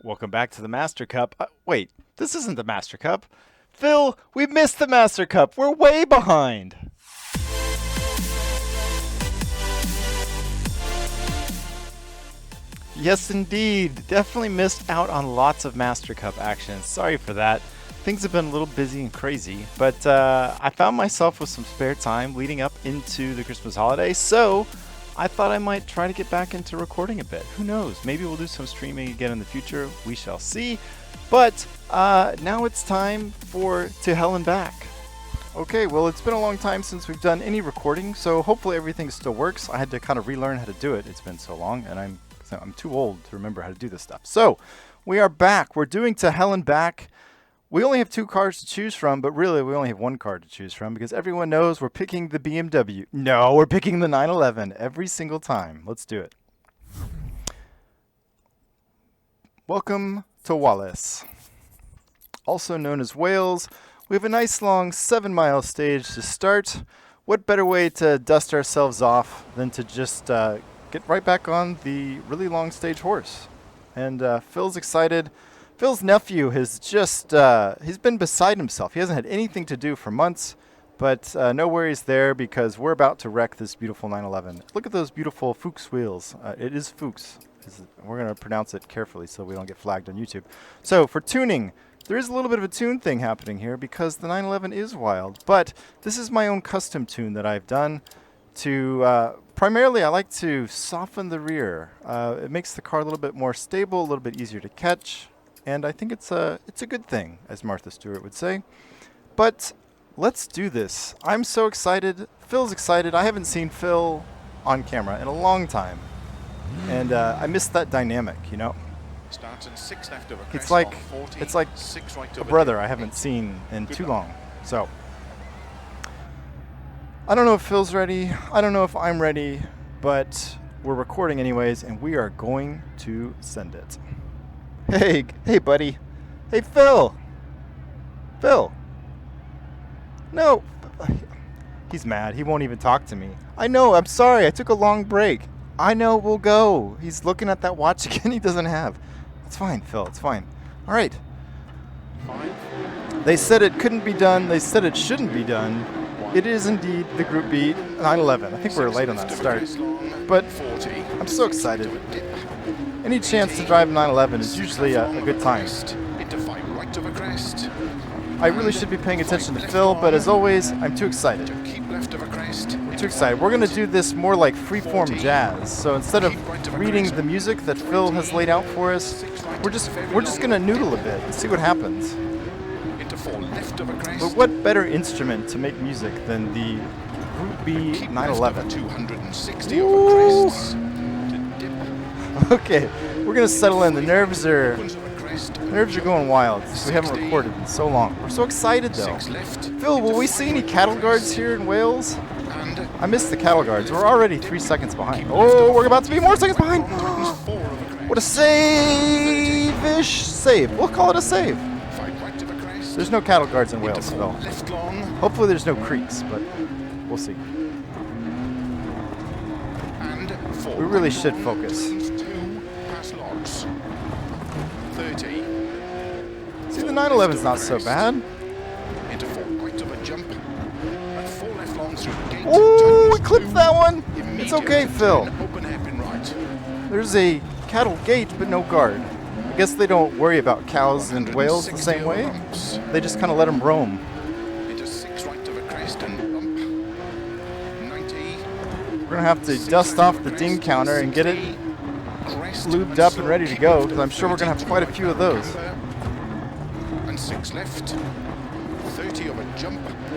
Welcome back to the Master Cup. Wait, this isn't the Master Cup. Phil, we missed the Master Cup. We're way behind. Yes, indeed. Definitely missed out on lots of Master Cup action. Sorry for that. Things have been a little busy and crazy, but I found myself with some spare time leading up into the Christmas holiday, so I thought I might try to get back into recording a bit. Who knows? Maybe we'll do some streaming again in the future. We shall see. But now it's time for To Hell and Back. Okay, well, it's been a long time since we've done any recording, so hopefully everything still works. I had to kind of relearn how to do it. It's been so long, and I'm too old to remember how to do this stuff. So we are back. We're doing To Hell and Back. We only have 2 cars to choose from, but really we only have 1 car to choose from because everyone knows we're picking the BMW. No, we're picking the 911 every single time. Let's do it. Welcome to Wallace, also known as Wales. We have a nice long 7-mile stage to start. What better way to dust ourselves off than to just get right back on the really long stage horse. And Phil's excited. Phil's nephew has just, he's been beside himself. He hasn't had anything to do for months, but no worries there because we're about to wreck this beautiful 911. Look at those beautiful Fuchs wheels. It is Fuchs. We're going to pronounce it carefully so we don't get flagged on YouTube. So for tuning, there is a little bit of a tune thing happening here because the 911 is wild, but this is my own custom tune that I've done to, primarily I like to soften the rear. It makes the car a little bit more stable, a little bit easier to catch. And I think it's a good thing, as Martha Stewart would say. But let's do this. I'm so excited. Phil's excited. I haven't seen Phil on camera in a long time. And I missed that dynamic, you know? It's like a brother I haven't seen in too long. So I don't know if Phil's ready. I don't know if I'm ready. But we're recording anyways, and we are going to send it. Hey, buddy. Hey, Phil. Phil. No. He's mad. He won't even talk to me. I know. I'm sorry. I took a long break. I know. We'll go. He's looking at that watch again he doesn't have. It's fine, Phil. It's fine. All right. They said it couldn't be done. They said it shouldn't be done. It is indeed the Group B 911. I think we're late on that start. But I'm so excited. Any chance to drive a 911 is usually a good time. I really should be paying attention to Phil, but as always, I'm too excited. We're too excited. We're going to do this more like freeform jazz. So instead of reading the music that Phil has laid out for us, we're just going to noodle a bit and see what happens. But what better instrument to make music than the Group B 911? Ooh. Okay, we're gonna settle in. The nerves are going wild. We haven't recorded in so long. We're so excited though. Phil, will we see any cattle guards here in Wales? I missed the cattle guards. We're already 3 seconds behind. Oh, we're about to be more seconds behind. What a save-ish save. We'll call it a save. There's no cattle guards in Wales, Phil. Hopefully there's no creeks, but we'll see. We really should focus. See, the 911's not so bad. Ooh, we clipped that one. It's okay, Phil. There's a cattle gate, but no guard. I guess they don't worry about cows in Wales the same way. They just kind of let them roam. We're going to have to dust off the ding counter and get it lubed up and ready to go, because I'm sure we're going to have quite a few of those.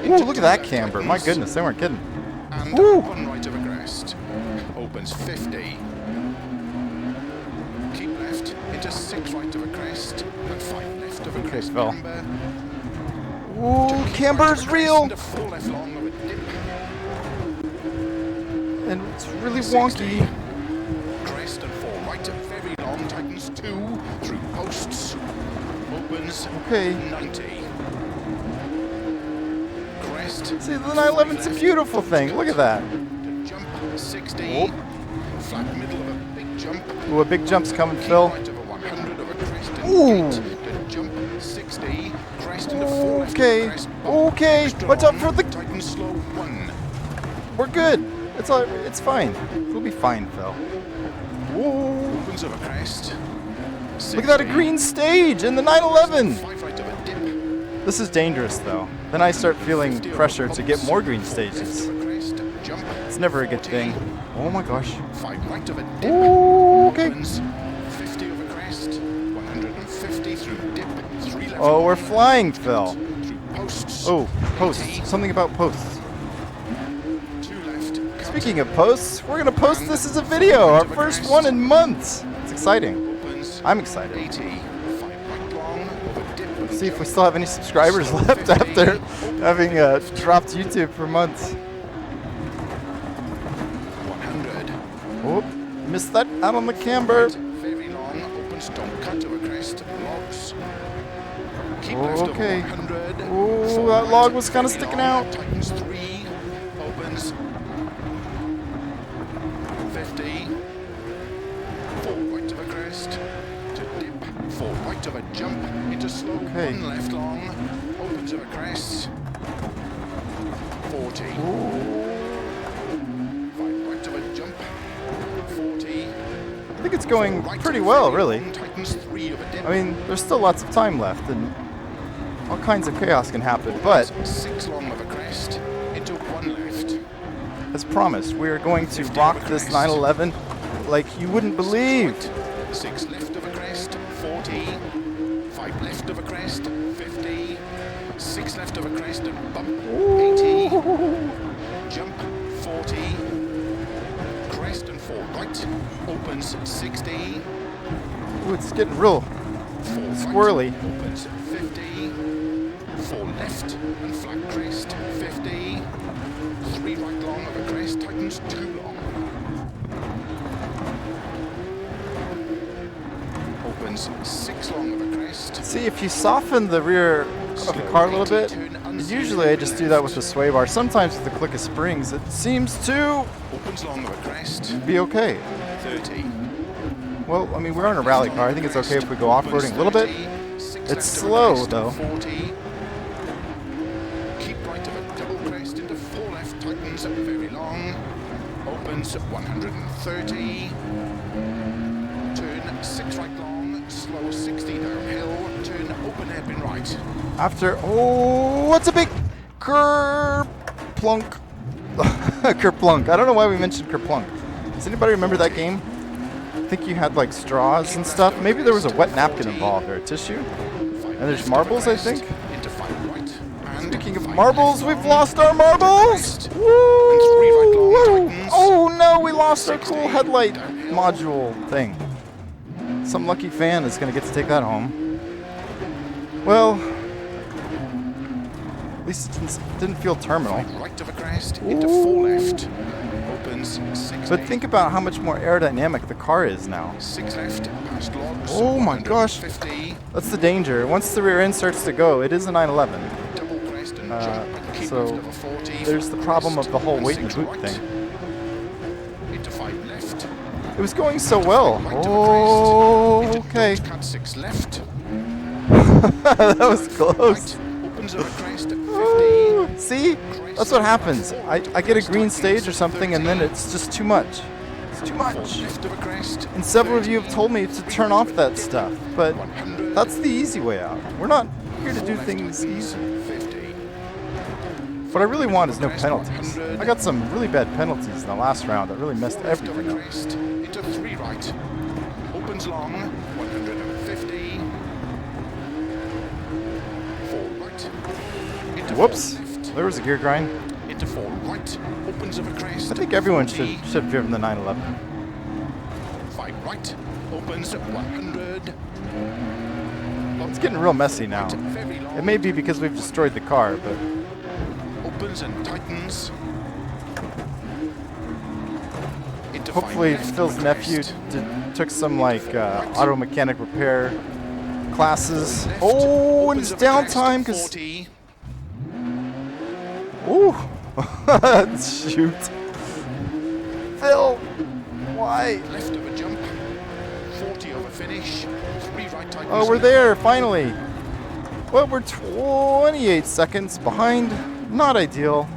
Ooh, look at that camber. My goodness, they weren't kidding. Ooh. Opens 50. Keep left into 6 right of a crest and 5 left of a crest. Camber. Ooh, camber's real. And it's really wonky. Crest and 4 right, very long, tightens 2 through posts. Opens 90. Crest. See, the 911's a beautiful thing. Look at that. Jump 60. Oh. Flat middle of a big jump. Ooh, a big jump's coming, Phil. Right of a 100 of a crest. Ooh. To jump 60, crest into 4 left. Okay. Crest, Okay. Watch out for the. Tighten slow 1. We're good. It's fine. We'll be fine, Phil. Whoa. Opens over crest. 60, Look at that, a green stage in the 911. 5 right of a dip. This is dangerous, though. Then I start feeling pressure to get more green stages. It's never a good thing. Oh my gosh. 5 right of a dip. Ooh, okay. Opens 50 over crest. 150 through dip. 3 left. Oh, we're flying, Phil. Through posts. Oh, posts. Something about posts. 2 left. Speaking of posts, we're gonna post this as a video. Our first one in months. It's exciting. Opens I'm excited. 80. 5 right long over dip. See if we still have any subscribers left after having dropped YouTube for months. 100. Oh, missed that out on the camber. Very long. Opens don't cut over crest. Logs. Keep left over Okay. 100. Oh, Four that right, log was kind of very sticking long, out. Tightens 3. Opens 50. 4 right of a crest. To dip. 4 right of a jump. Into slow. Okay. 1 left long. Opens of a crest. 40. 5 right of a jump. 40. I think it's going pretty well, really. Tightens 3 of a dip. I mean, there's still lots of time left, and all kinds of chaos can happen. But 6 long of a crest. Into 1 left. as promised, we are going to rock this 911 like you wouldn't believe. 6 left of a crest, 40. 5 left of a crest, 50. 6 left of a crest and bump, 80. Jump, 40. Crest and 4 right. Opens, 60. Ooh, it's getting real 4 squirrely. Right, opens, 50. 4 left and flat crest, 50. 3 right long of a crest, tightens 2 long. Opens 6 long of a crest. See, if you soften the rear of the car a little bit, usually I just do that with the sway bar. Sometimes with the click of springs, it seems to Opens long of a crest, be okay. 30. Well, I mean, we're on a rally car. I think it's okay if we go off-roading a little bit. It's slow, though. 40. Keep right of a double crest into 4 left, tightens very long. Opens 130. Turn 6 right long, slow 60 downhill. Turn open hairpin right. After, oh, what's a big kerplunk? Kerplunk. I don't know why we mentioned kerplunk. Does anybody remember that game? I think you had like straws and stuff. Maybe there was a wet napkin involved or a tissue. And there's marbles, I think. Into 5 right. And Speaking of 5 marbles, left we've long, lost our marbles! crest. Woo! And 3 right long, tightens. Oh no, we lost our 60 cool headlight downhill. module thing. Some lucky fan is going to get to take that home. Well, at least it didn't feel terminal. Right of a crest, into 4 left. Opens 6 But think about how much more aerodynamic the car is now. 6 left, past logs. Oh my gosh. 150. That's the danger. Once the rear end starts to go, it is a 911. Double crest and jump and keep so left over 40. There's the problem of the whole And weight in the 6 boot right. thing. Into 5 left. It was going so well. Right of a Oh, crest. okay. Into cut 6 left. That was close. Right. Opens over crest at 50. Ooh, see? That's what happens. I get a green stage or something and then it's just too much. It's too much. Left of a crest. And several of you have told me to turn off that stuff, but 100. that's the easy way out. We're not here to do things easy. 50. What I really want is no penalties. I got some really bad penalties in the last round that really messed Left of a everything up. crest. Into 3 right. Opens long. 150. 4 right. Into 4 Whoops. left. There was a gear grind. Into 4 right. Opens of a crest. I think everyone 40. should have driven the 911. 5 right. Opens at 100. It's getting real messy now. Very long. It may be because we've destroyed the car, but Opens and tightens. Into 5 hopefully left Phil's of a nephew crest. took some like auto mechanic repair classes. Left. Oh, and Opens it's of a crest, downtime because 40. ooh, shoot, Phil, why? Left of a jump. 40 over finish. 3 right tightens. Oh, we're there, finally. Well, we're 28 seconds behind. Not ideal,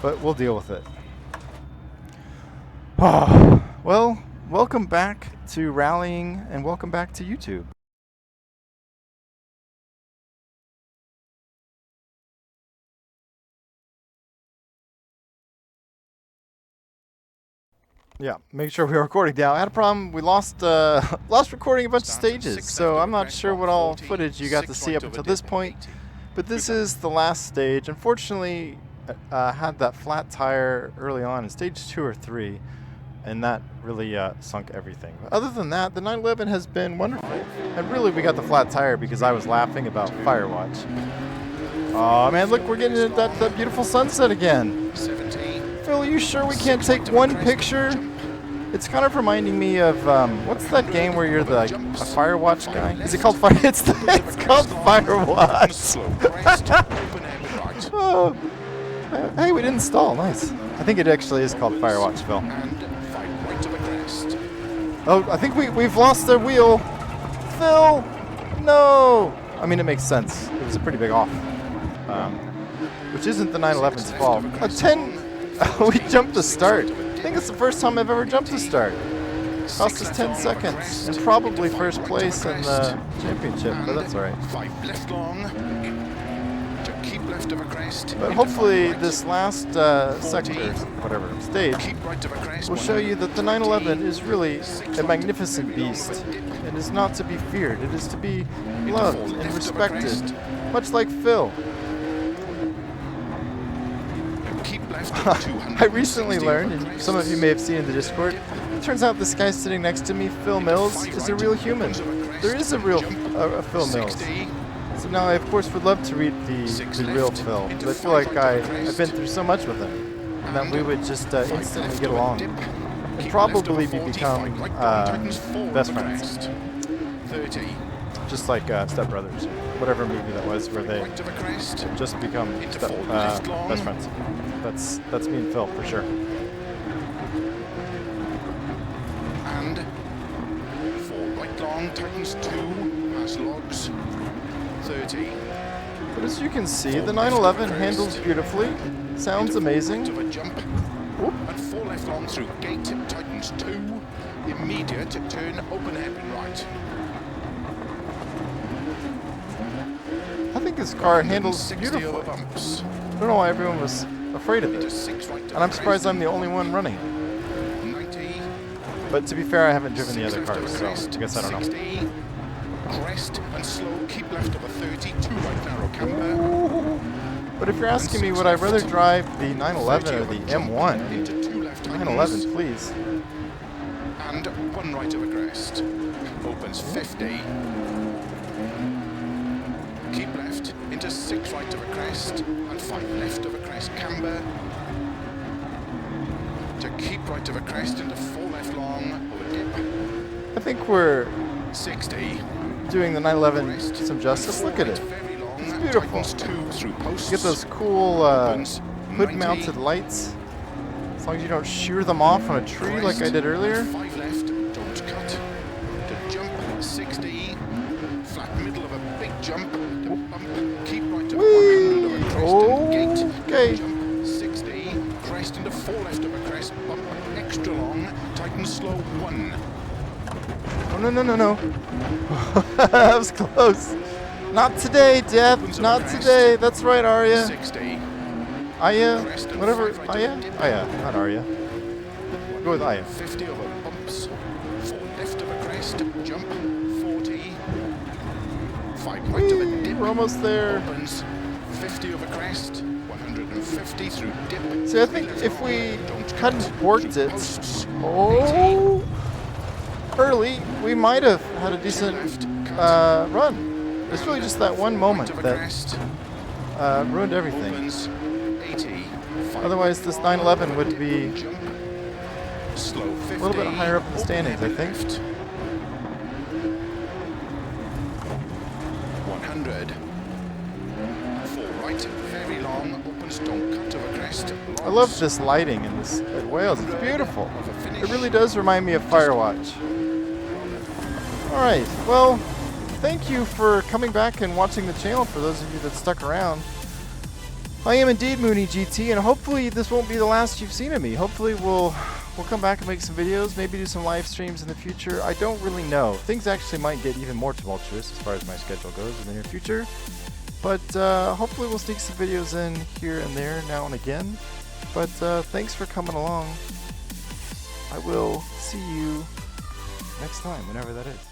but we'll deal with it. Well, welcome back to rallying and welcome back to YouTube. Yeah, make sure we're recording now. I had a problem. We lost recording a bunch of stages, so I'm not sure what all footage you got to see up until this point. But this is the last stage. Unfortunately, had that flat tire early on in stage 2 or 3, and that really sunk everything. But other than that, the 911 has been wonderful. And really, we got the flat tire because I was laughing about Firewatch. Oh man, look, we're getting into that beautiful sunset again. Phil, are you sure we can't take one picture? It's kind of reminding me of what's that game where you're the a Firewatch guy? Is it called Fire? It's called Firewatch. Oh. Hey, we didn't stall. Nice. I think it actually is called Firewatch, Phil. Oh, I think we've lost their wheel. Phil, no. I mean, it makes sense. It was a pretty big off, which isn't the 911's fault. A 10. We jumped the start. I think it's the first time I've ever jumped the start. Cost us 10 seconds and probably first place in the championship, but that's all right. 5 left long. To keep left of a crest. But hopefully this last sector, whatever, stage, will show you that the 911 is really a magnificent beast. It is not to be feared. It is to be loved and respected, much like Phil. I recently learned, and some of you may have seen in the Discord, it turns out this guy sitting next to me, Phil Mills, is a real human. There is a real Phil Mills. So now I, of course, would love to read the real Phil, but I feel like I've been through so much with him, and that we would just instantly get along, and probably become best friends. Just like Step Brothers, whatever movie that was, where they just become best friends. That's me and Phil for sure. And 4 right long, tightens 2, pass logs, 30. But as you can see, the 911 handles beautifully, sounds amazing. Of a jump, and 4 left long through gate, tightens 2, immediate turn, open hairpin right. I think this car handles beautifully. I don't know why everyone was afraid of it. And I'm surprised I'm the only one running. But to be fair, I haven't driven the other cars, so I guess I don't know. Crest and slow, keep left of a 30, 2 right narrow camber. But if you're asking me, would I rather drive the 911 or the M1? 911, please. And 1 right of a crest. Opens 50. Keep left into 6 right of a crest and 5 left of a crest camber. To keep right of a crest into 4 left long over dip. I think we're 60. Doing the 911 some justice. Look at it. It's beautiful. You get those cool hood-mounted lights. As long as you don't shear them off on a tree like I did earlier. 5 left, don't cut. To jump 60. Flat middle of a big jump. Keep right to 100 of a crest and gate. Okay. Jump 60, crest into 4 left of a crest, bump extra long, tighten slow 1. Oh, no. That was close. Not today, Death. Not today. That's right, Arya. 60. Aya, whatever. Aya? Aya, not Arya. Go with Aya. 50 over bumps, 4 left of a crest, jump 40. 5 right of a dip. We're almost there. Opens 50 over crest, 150 through dip. See, I think if we hadn't worked it early, we might have had a decent run. It's really just that one moment that ruined everything. Otherwise, this 911 would be a little bit higher up in the standings, I think. 100. 4 right, very long, opens, don't cut to a crest. I love this lighting in this at Wales. It's beautiful. It really does remind me of Firewatch. Alright, well, thank you for coming back and watching the channel for those of you that stuck around. I am indeed MoonieGT, and hopefully this won't be the last you've seen of me. Hopefully we'll come back and make some videos, maybe do some live streams in the future. I don't really know. Things actually might get even more tumultuous as far as my schedule goes in the near future. But hopefully we'll sneak some videos in here and there now and again. But thanks for coming along. I will see you next time, whenever that is.